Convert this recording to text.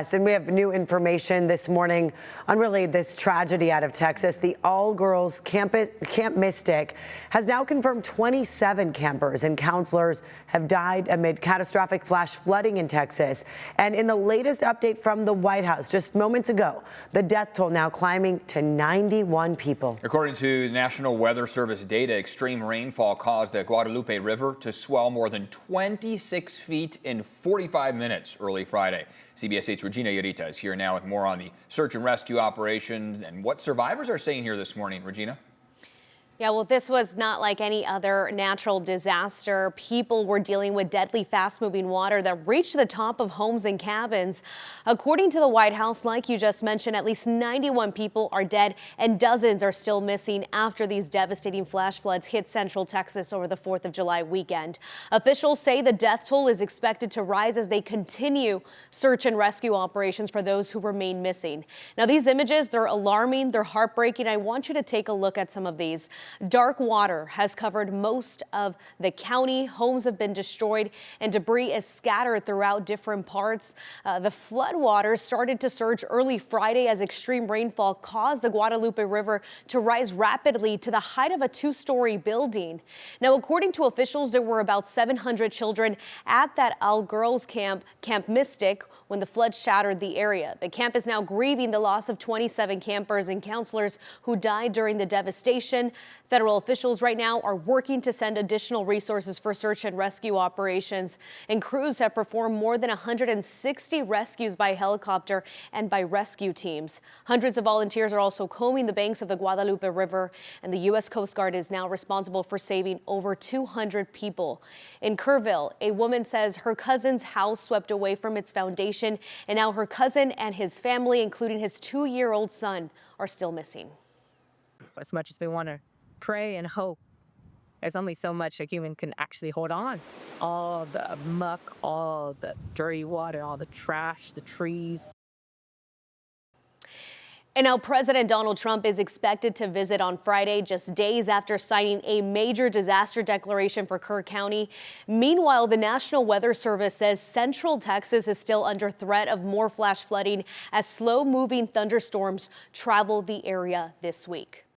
Yes, and we have new information this morning on really this tragedy out of Texas. The all-girls Camp Mystic has now confirmed 27 campers and counselors have died amid catastrophic flash flooding in Texas. And in the latest update from the White House just moments ago, the death toll now climbing to 91 people. According to the National Weather Service data, extreme rainfall caused the Guadalupe River to swell more than 26 feet in 45 minutes early Friday. CBS 8's Regina Yarita is here now with more on the search and rescue operation and what survivors are saying here this morning. Regina? Yeah, well, this was not like any other natural disaster. People were dealing with deadly, fast-moving water that reached the top of homes and cabins. According to the White House, like you just mentioned, at least 91 people are dead and dozens are still missing after these devastating flash floods hit central Texas over the 4th of July weekend. Officials say the death toll is expected to rise as they continue search and rescue operations for those who remain missing. Now, these images, they're alarming, they're heartbreaking. I want you to take a look at some of these. Dark water has covered most of the county. Homes have been destroyed and debris is scattered throughout different parts. The flood waters started to surge early Friday as extreme rainfall caused the Guadalupe River to rise rapidly to the height of a 2-story building. Now, according to officials, there were about 700 children at that all-girls camp, Camp Mystic, when the flood shattered the area. The camp is now grieving the loss of 27 campers and counselors who died during the devastation. Federal officials right now are working to send additional resources for search and rescue operations, and crews have performed more than 160 rescues by helicopter and by rescue teams. Hundreds of volunteers are also combing the banks of the Guadalupe River, and the U.S. Coast Guard is now responsible for saving over 200 people. In Kerrville, a woman says her cousin's house swept away from its foundation, and now her cousin and his family, including his 2-year-old son, are still missing. As much as we want to pray and hope, there's only so much a human can actually hold on. All the muck, all the dirty water, all the trash, the trees. And now President Donald Trump is expected to visit on Friday, just days after signing a major disaster declaration for Kerr County. Meanwhile, the National Weather Service says central Texas is still under threat of more flash flooding as slow-moving thunderstorms travel the area this week.